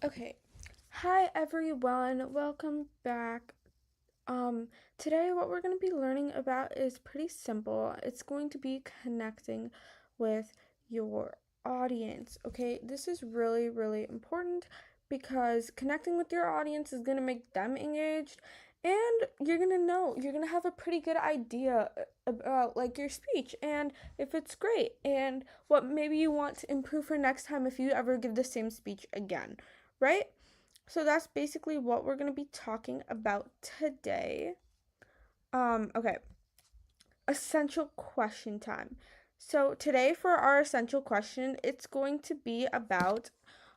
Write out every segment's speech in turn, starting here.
Okay. Hi everyone. Welcome back. Today what we're going to be learning about is pretty simple. It's going to be connecting with your audience. Okay? This is really important because connecting with your audience is going to make them engaged and you're going to have a pretty good idea about like your speech and if it's great and what maybe you want to improve for next time if you ever give the same speech again, right? So that's basically what we're going to be talking about today. Okay, essential question time. So today for our essential question, it's going to be about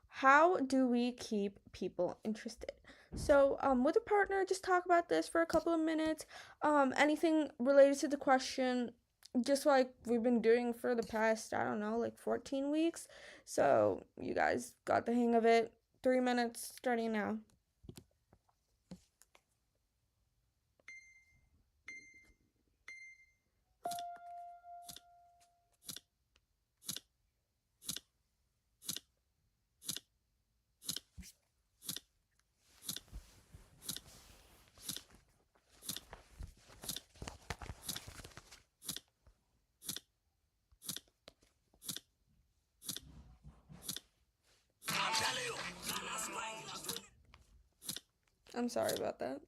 how do we keep people interested? So, with a partner, just talk about this for a couple of minutes. Anything related to the question, just like we've been doing for the past, I don't know, like 14 weeks. So, you guys got the hang of it. 3 minutes starting now. I'm sorry about that.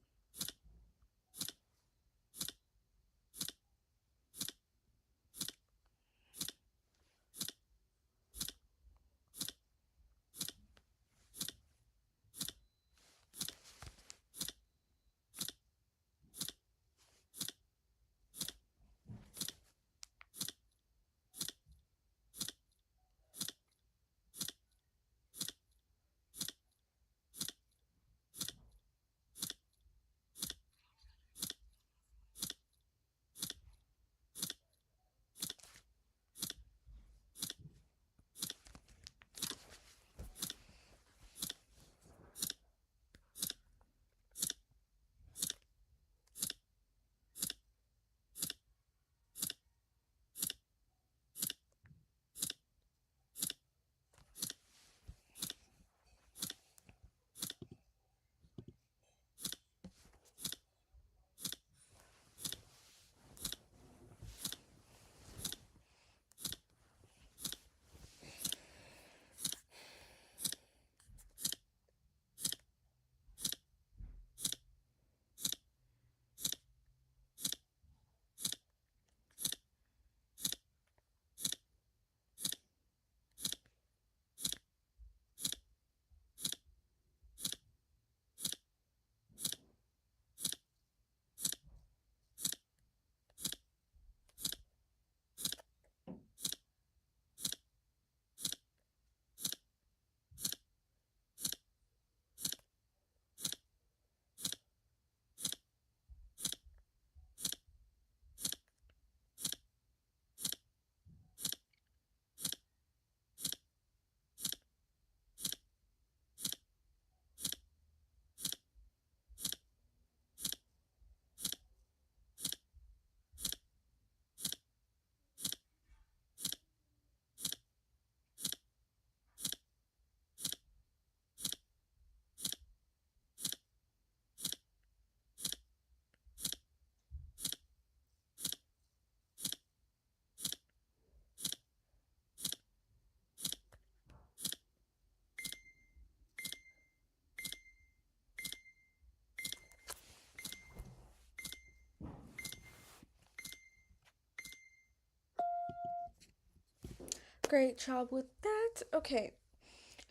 Great job with that. Okay,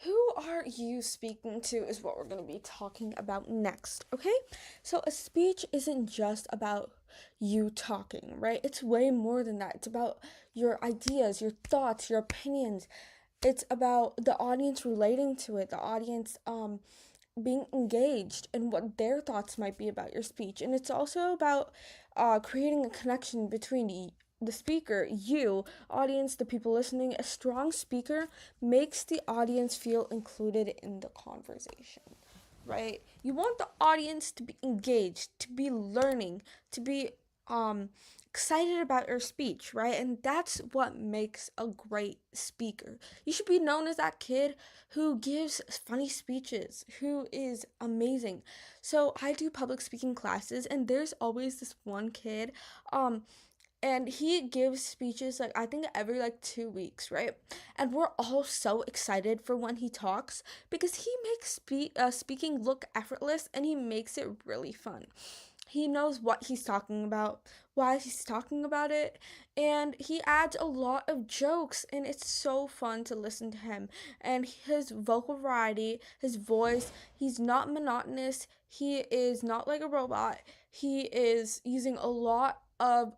who are you speaking to is what we're going to be talking about next, okay? So, a speech isn't just about you talking, right? It's way more than that. It's about your ideas, your thoughts, your opinions. It's about the audience relating to it, the audience being engaged and what their thoughts might be about your speech. And it's also about creating a connection between the speaker, you, audience, the people listening. A strong speaker makes the audience feel included in the conversation, right? You want the audience to be engaged, to be learning, to be excited about your speech, right? And that's what makes a great speaker. You should be known as that kid who gives funny speeches, who is amazing. So I do public speaking classes, and there's always this one kid, um, and he gives speeches like I think every like 2 weeks, right? And we're all so excited for when he talks because he makes speaking look effortless, and he makes it really fun. He knows what he's talking about, why he's talking about it, and he adds a lot of jokes, and it's so fun to listen to him. And his vocal variety, his voice, he's not monotonous. He is not like a robot. He is using a lot of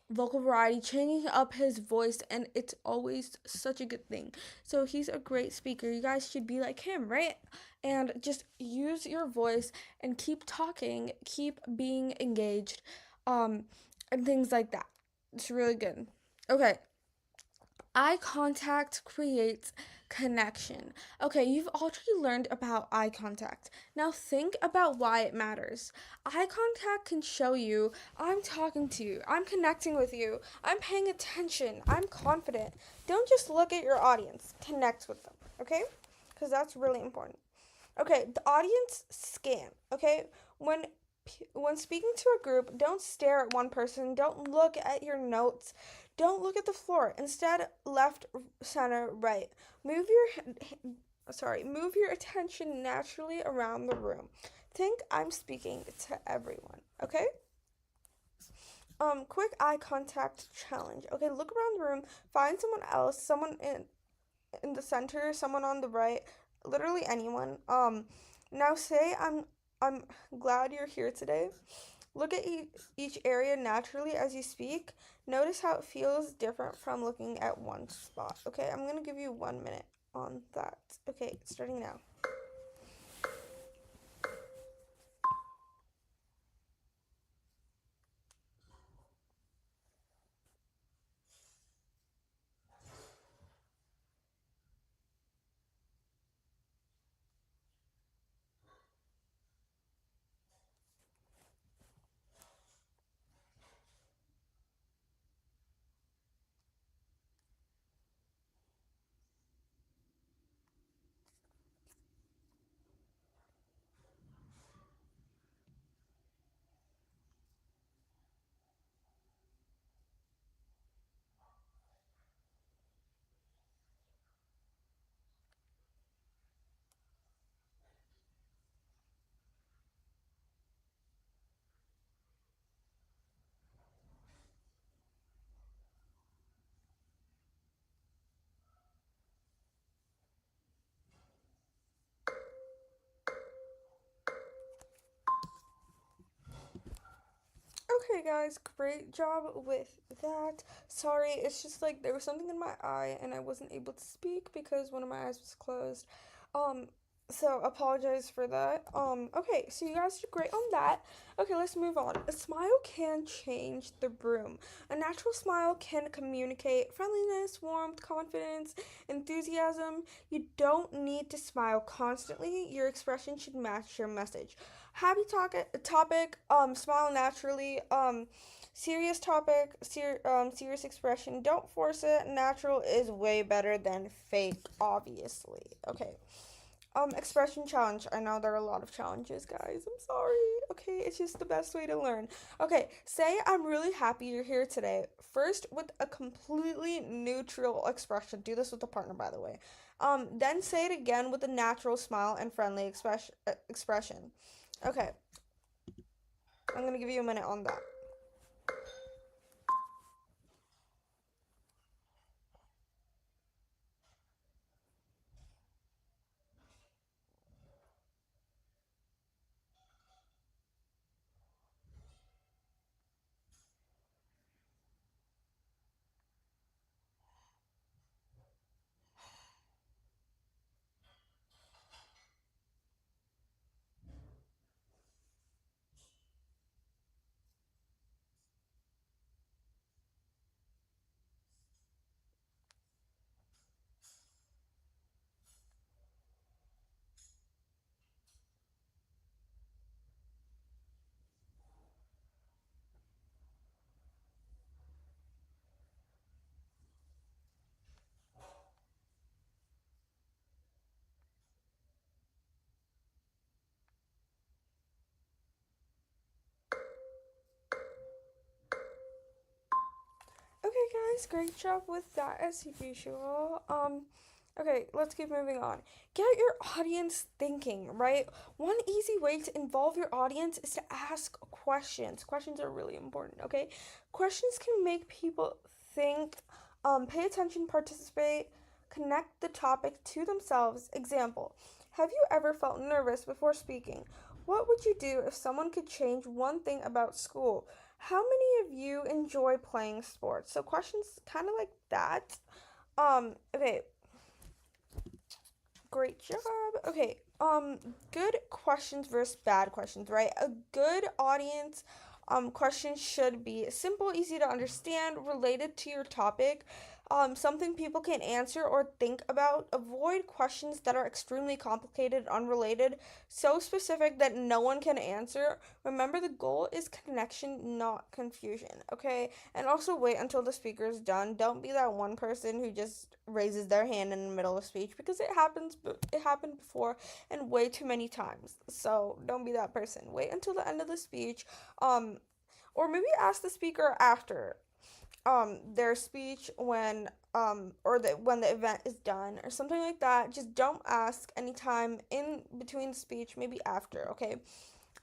vocal variety, changing up his voice, and it's always such a good thing. So he's a great speaker. You guys should be like him, right? And just use your voice and keep talking, keep being engaged, um, and things like that. It's really good. Okay, eye contact creates connection. Okay, you've already learned about eye contact. Now think about why it matters. Eye contact can show you I'm talking to you, I'm connecting with you, I'm paying attention, I'm confident. Don't just look at your audience, connect with them, okay? Because that's really important. Okay, the audience scan. Okay, when when speaking to a group, don't stare at one person. Don't look at your notes. Don't look at the floor. Instead, left, center, right. Move your attention naturally around the room. Think I'm speaking to everyone. Okay. Quick eye contact challenge. Okay, look around the room. Find someone else. Someone in the center. Someone on the right. Literally anyone. Now say I'm glad you're here today. Look at each area naturally as you speak. Notice how it feels different from looking at one spot. Okay, I'm gonna give you 1 minute on that. Okay, starting now. Okay, guys, great job with that. Sorry, it's just like there was something in my eye and I wasn't able to speak because one of my eyes was closed. Um, so apologize for that. Okay, so you guys did great on that. Okay, let's move on. A smile can change the room. A natural smile can communicate friendliness, warmth, confidence, enthusiasm. You don't need to smile constantly. Your expression should match your message. Happy topic, smile naturally. Serious topic, serious expression. Don't force it. Natural is way better than fake, obviously. Okay. Expression challenge. I know there are a lot of challenges, guys. I'm sorry. Okay, it's just the best way to learn. Okay, say I'm really happy you're here today. First, with a completely neutral expression. Do this with a partner, by the way. Then say it again with a natural smile and friendly expression. Okay, I'm gonna give you a minute on that. guys, great job with that as usual. Okay, let's keep moving on. Get your audience thinking, right? One easy way to involve your audience is to ask questions. Questions are really important, okay? Questions can make people think, pay attention, participate, connect the topic to themselves. Example, have you ever felt nervous before speaking? What would you do if someone could change one thing about school? How many of you enjoy playing sports? So questions kind of like that. Okay, great job. Okay, good questions versus bad questions, right? A good audience question should be simple, easy to understand, related to your topic, something people can answer or think about. Avoid questions that are extremely complicated, unrelated, so specific that no one can answer. Remember, the goal is connection, not confusion, okay? And also wait until the speaker is done. Don't be that one person who just raises their hand in the middle of speech because it happened before and way too many times. So don't be that person. Wait until the end of the speech. Um or maybe ask the speaker after their speech when the event is done or something like that. Just don't ask anytime in between the speech, maybe after, okay?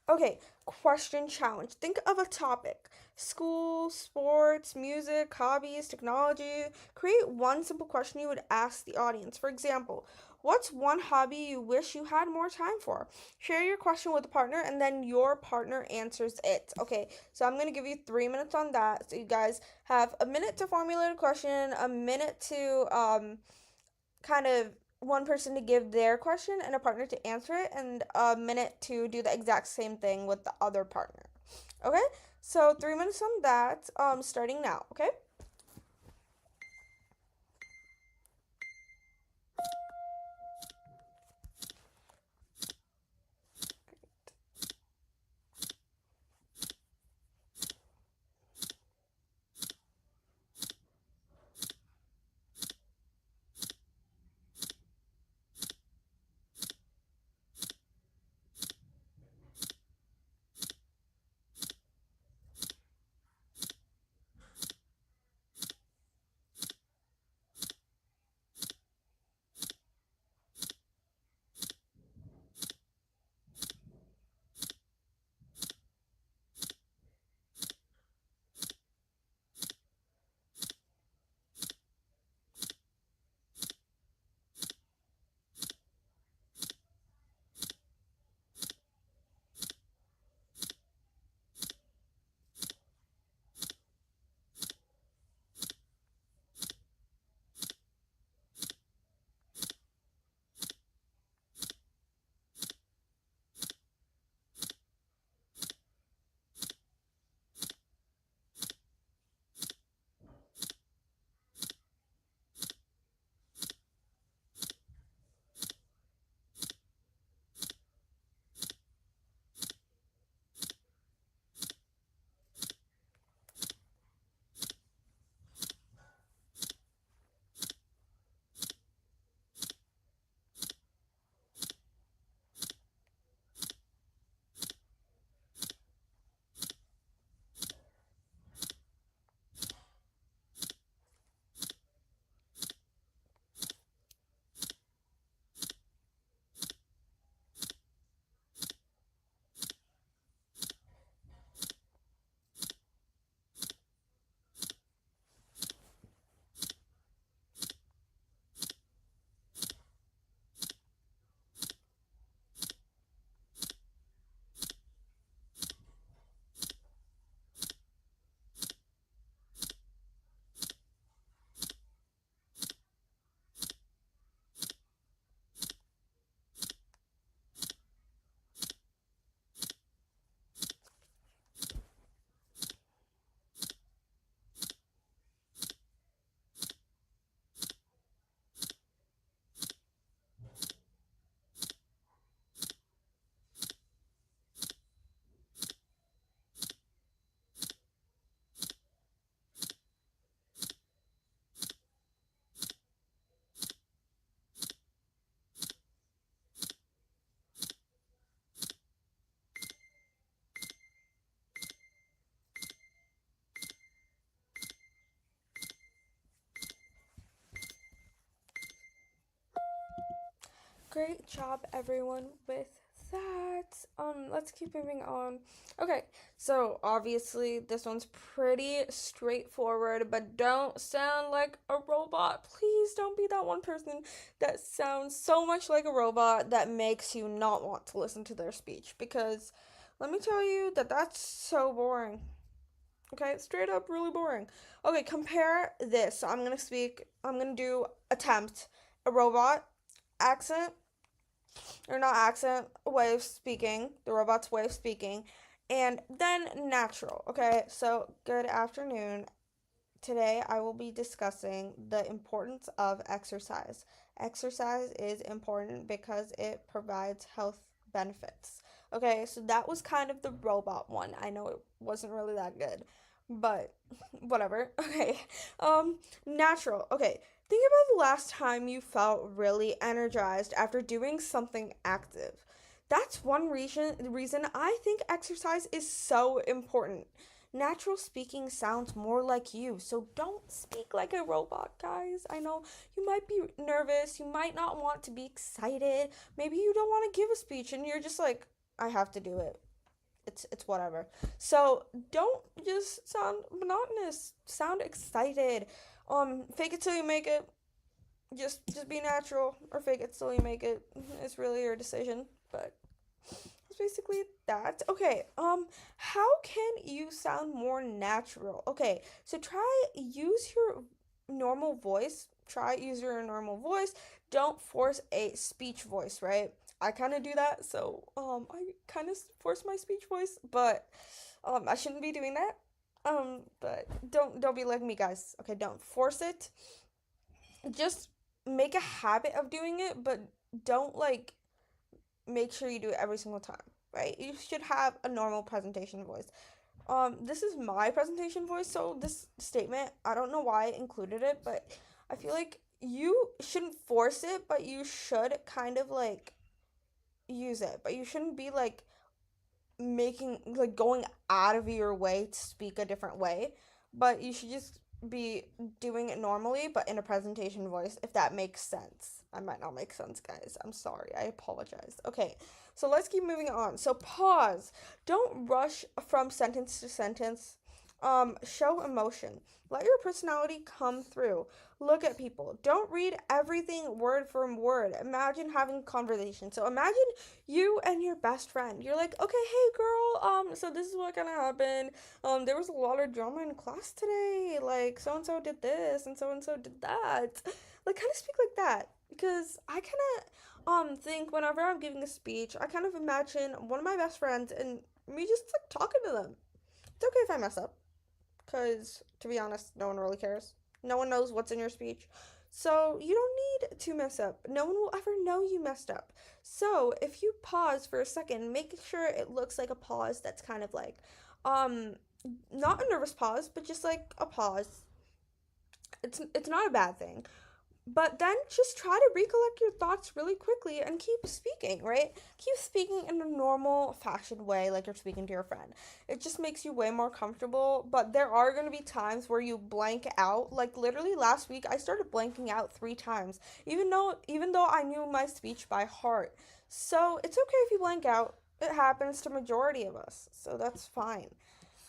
Okay, question challenge. Think of a topic: school, sports, music, hobbies, technology. Create one simple question you would ask the audience. For example, what's one hobby you wish you had more time for? Share your question with a partner and then your partner answers it. Okay, so I'm going to give you 3 minutes on that. So you guys have a minute to formulate a question, a minute to kind of one person to give their question and a partner to answer it, and a minute to do the exact same thing with the other partner. Okay? So 3 minutes on that, starting now, okay? Great job, everyone, with that. Let's keep moving on. Okay, so obviously this one's pretty straightforward, but don't sound like a robot. Please don't be that one person that sounds so much like a robot that makes you not want to listen to their speech, because let me tell you that that's so boring. Okay, straight up really boring. Okay, compare this. So I'm gonna do attempt a robot accent, or not accent, way of speaking, the robot's way of speaking, and then natural. Okay, so good afternoon. Today I will be discussing the importance of exercise. Exercise is important because it provides health benefits. Okay, so that was kind of the robot one. I know it wasn't really that good, but whatever. Okay. Natural. Okay. Think about the last time you felt really energized after doing something active. That's one reason I think exercise is so important. Natural speaking sounds more like you, so don't speak like a robot, guys. I know you might be nervous, you might not want to be excited. Maybe you don't want to give a speech and you're just like, I have to do it. It's whatever. So don't just sound monotonous. Sound excited. Fake it till you make it. Just be natural, or fake it till you make it. It's really your decision, but that's basically that. Okay. How can you sound more natural? Okay, so try use your normal voice. Try use your normal voice. Don't force a speech voice, right? I kind of do that, so I kind of force my speech voice, but I shouldn't be doing that. But don't be like me, guys. Okay, don't force it. Just make a habit of doing it, but don't like make sure you do it every single time, right? You should have a normal presentation voice. This is my presentation voice, so this statement, I don't know why I included it, but I feel like you shouldn't force it, but you should kind of like use it. But you shouldn't be like making like going out of your way to speak a different way, but you should just be doing it normally but in a presentation voice, if that makes sense. I might not make sense, guys. I'm sorry. I apologize. Okay, so let's keep moving on. So pause. Don't rush from sentence to sentence. Show emotion. Let your personality come through. Look at people. Don't read everything word for word. Imagine having a conversation. So imagine you and your best friend. You're like, okay, hey girl, so this is what gonna happen. There was a lot of drama in class today. Like so and so did this and so did that. Like kind of speak like that. Because I kinda think whenever I'm giving a speech, I kind of imagine one of my best friends and me just like talking to them. It's okay if I mess up. Cause to be honest, no one really cares. No one knows what's in your speech. So you don't need to mess up. No one will ever know you messed up. So if you pause for a second, make sure it looks like a pause that's kind of like um not a nervous pause, but just like a pause. It's not a bad thing. But then just try to recollect your thoughts really quickly and keep speaking, right? Keep speaking in a normal, fashioned way, like you're speaking to your friend. It just makes you way more comfortable. But there are going to be times where you blank out. Like literally last week, I started blanking out 3 times, even though I knew my speech by heart. So it's okay if you blank out. It happens to majority of us, so that's fine.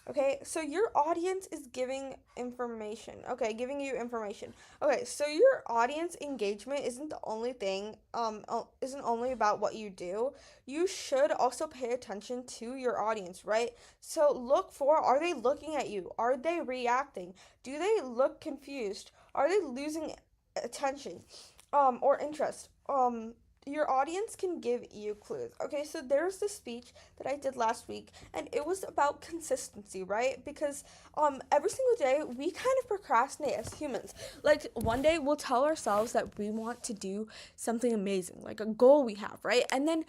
Okay, so your audience is giving information. Okay, giving you information. Okay, so your audience engagement isn't the only thing, isn't only about what you do. You should also pay attention to your audience, right? So look for, are they looking at you? Are they reacting? Do they look confused? Are they losing attention, or interest? Your audience can give you clues. Okay, so there's this speech that I did last week, and it was about consistency, right? Because every single day we kind of procrastinate as humans. Like one day we'll tell ourselves that we want to do something amazing, like a goal we have, right? And then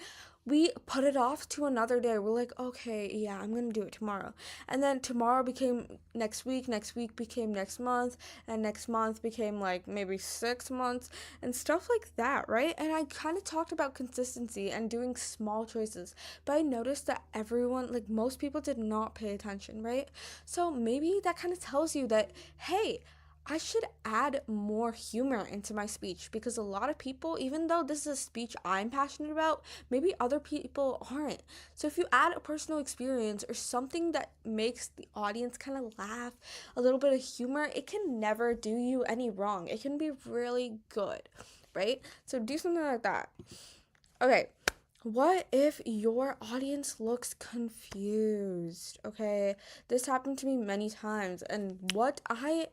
we put it off to another day. We're like, okay, yeah, I'm gonna do it tomorrow. And then tomorrow became next week became next month, and next month became like maybe 6 months and stuff like that, right? And I kind of talked about consistency and doing small choices, but I noticed that everyone, like most people, did not pay attention, right? So maybe that kind of tells you that, hey, I should add more humor into my speech because a lot of people, even though this is a speech I'm passionate about, maybe other people aren't. So if you add a personal experience or something that makes the audience kind of laugh, a little bit of humor, it can never do you any wrong. It can be really good, right? So do something like that. Okay, what if your audience looks confused? Okay, this happened to me many times, and what I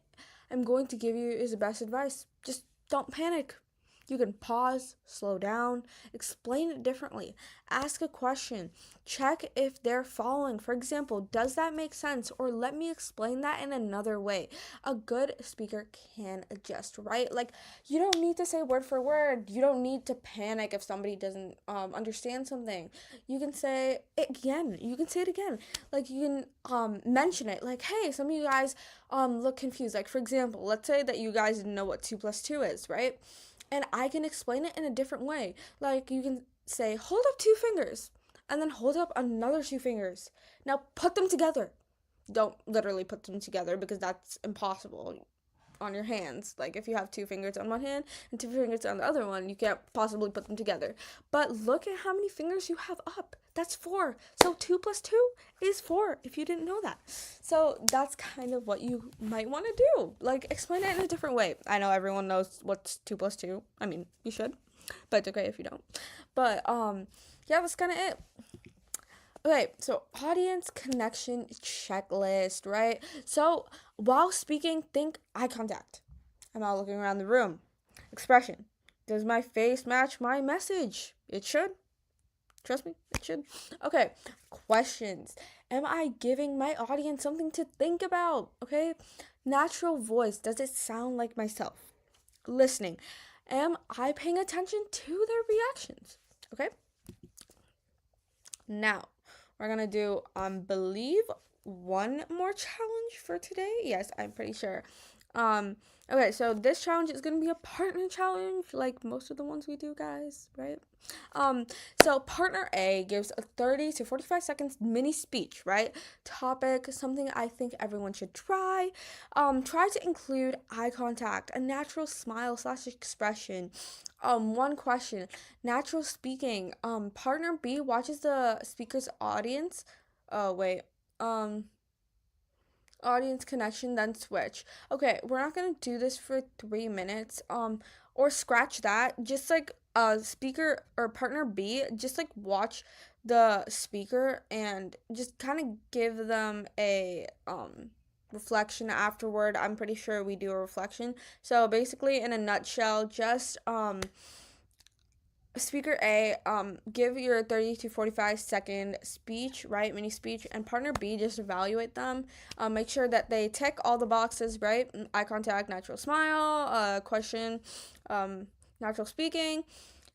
am going to give you is the best advice. Just don't panic. You can pause, slow down, explain it differently, ask a question, check if they're following. For example, does that make sense? Or let me explain that in another way. A good speaker can adjust, right? Like, you don't need to say word for word. You don't need to panic if somebody doesn't understand something. You can say it again. You can say it again. Like, you can mention it. Like, hey, some of you guys look confused. Like, for example, let's say that you guys didn't know what 2 plus 2 is, right? And I can explain it in a different way. Like, you can say, hold up 2 fingers, and then hold up another 2 fingers. Now put them together. Don't literally put them together because that's impossible on your hands. Like, if you have 2 fingers on one hand and 2 fingers on the other one, you can't possibly put them together. But look at how many fingers you have up. That's 4. So 2 plus 2 is 4, if you didn't know that. So that's kind of what you might want to do. Like, explain it in a different way. I know everyone knows what's 2 plus 2. I mean, you should, but it's okay if you don't. But yeah, that's kind of it. Okay, so audience connection checklist, right? So while speaking, think eye contact. I'm not looking around the room. Expression. Does my face match my message? It should. Trust me, it should. Okay, questions. Am I giving my audience something to think about? Okay, natural voice. Does it sound like myself? Listening. Am I paying attention to their reactions? Okay, now we're gonna do, believe one more challenge for today. Yes, I'm pretty sure. Um, okay, so this challenge is gonna be a partner challenge, like most of the ones we do, guys, right? Um, so partner A gives a 30 to 45 seconds mini speech, right? Topic, something I think everyone should try. Try to include eye contact, a natural smile slash expression. One question, natural speaking. Partner B watches the speaker's audience. Oh, wait. Um, audience connection, then switch. Okay, we're not gonna do this for 3 minutes. Or scratch that. Just like speaker or partner B, just like watch the speaker and just kind of give them a reflection afterward. I'm pretty sure we do a reflection. So basically, in a nutshell, just speaker A, give your 30 to 45-second speech, right? Mini speech, and partner B, just evaluate them. Make sure that they tick all the boxes, right? Eye contact, natural smile, question, natural speaking.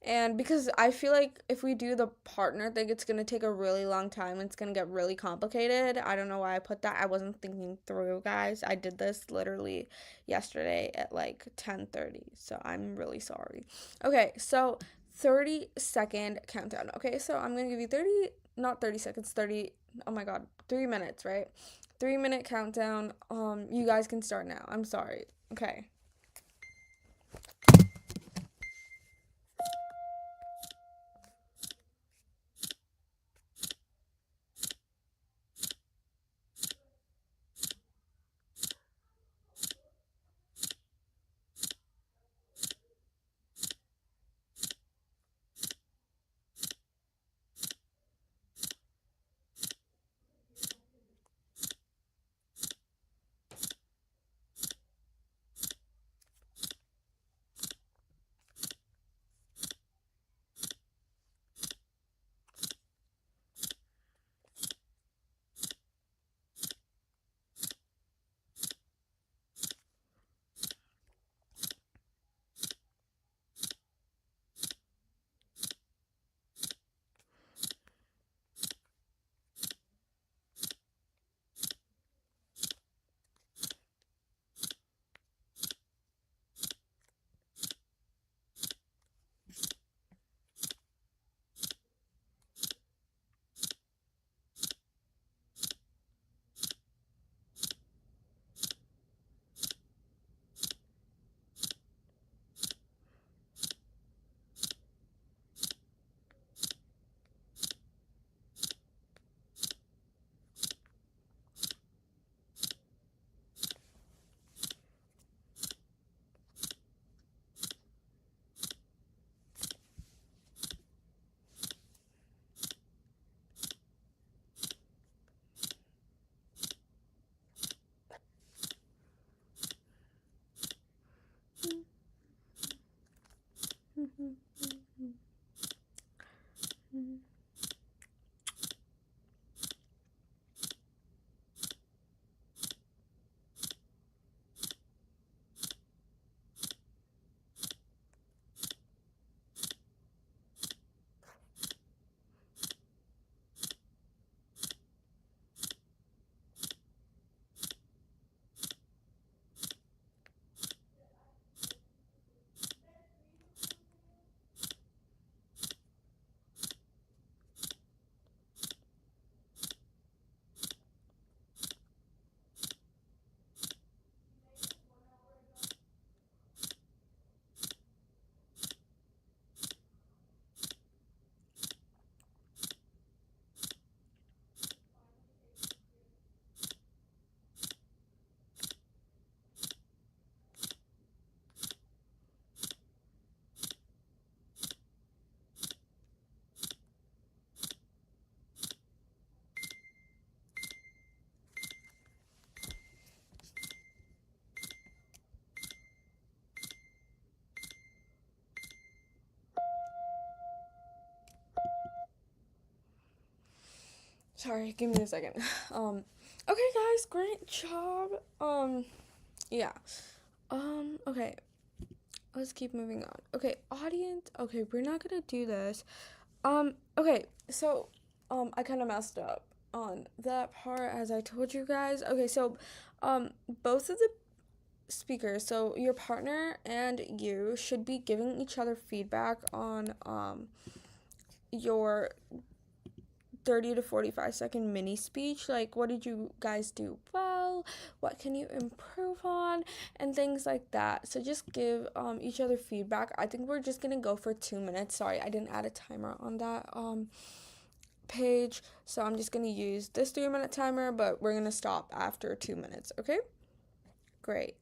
And because I feel like if we do the partner thing, it's gonna take a really long time. It's gonna get really complicated. I don't know why I put that. I wasn't thinking through, guys. I did this literally yesterday at like 10:30, so I'm really sorry. Okay, so 30-second countdown. Okay, so I'm gonna give you 30, not 30 seconds, 30, oh my god, 3 minutes, right? 3 minute countdown. You guys can start now. I'm sorry. Okay. Sorry, give me a second. Okay, guys, great job. Yeah. Okay, let's keep moving on. Okay, audience. Okay, we're not gonna do this. Okay, so, I kind of messed up on that part as I told you guys. Okay, so, both of the speakers, so your partner and you should be giving each other feedback on, your 30 to 45-second mini speech, like what did you guys do well, what can you improve on, and things like that. So just give each other feedback. I think we're just gonna go for 2 minutes. Sorry, I didn't add a timer on that page, so I'm just gonna use this 3-minute timer, but we're gonna stop after 2 minutes. Okay, great.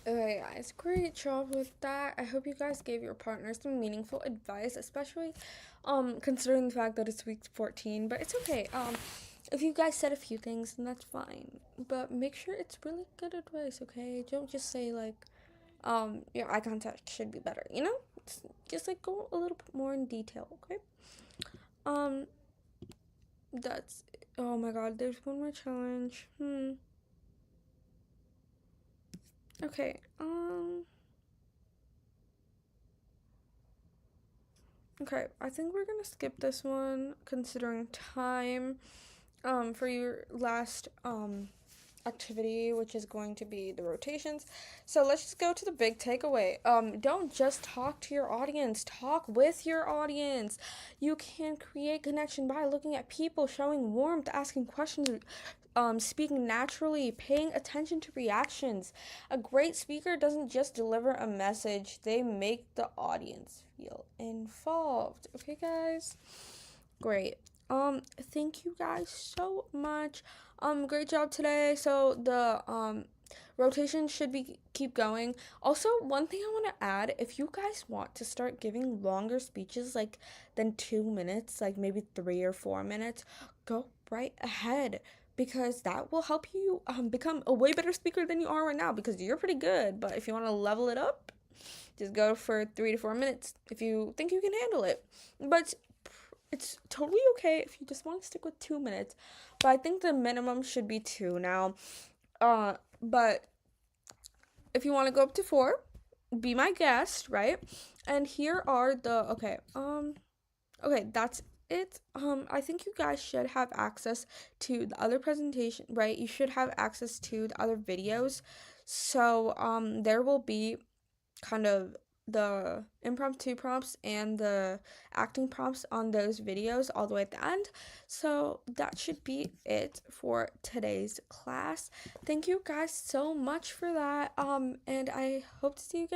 Okay, guys, great job with that. I hope you guys gave your partner some meaningful advice, especially considering the fact that it's week 14, but it's okay. If you guys said a few things, then that's fine. But make sure it's really good advice, okay? Don't just say like your eye contact should be better, you know? Just like go a little bit more in detail, okay? Um that's oh my god, there's one more challenge. Okay. Okay, I think we're gonna skip this one considering time. For your last activity, which is going to be the rotations. So let's just go to the big takeaway. Don't just talk to your audience, talk with your audience. You can create connection by looking at people, showing warmth, asking questions, speaking naturally, paying attention to reactions. A great speaker doesn't just deliver a message, they make the audience feel involved. Okay, guys? Great. Thank you guys so much. Great job today. So the rotation should be keep going. Also, one thing I want to add, if you guys want to start giving longer speeches like than 2 minutes, like maybe 3 or 4 minutes, go right ahead because that will help you become a way better speaker than you are right now because you're pretty good. But if you want to level it up, just go for 3 to 4 minutes if you think you can handle it. But it's totally okay if you just want to stick with 2 minutes. But I think the minimum should be two now. But if you want to go up to four, be my guest, right? And here are the okay, that's it. I think you guys should have access to the other presentation, right? You should have access to the other videos. So there will be kind of the impromptu prompts and the acting prompts on those videos all the way at the end. So that should be it for today's class. Thank you guys so much for that. And I hope to see you guys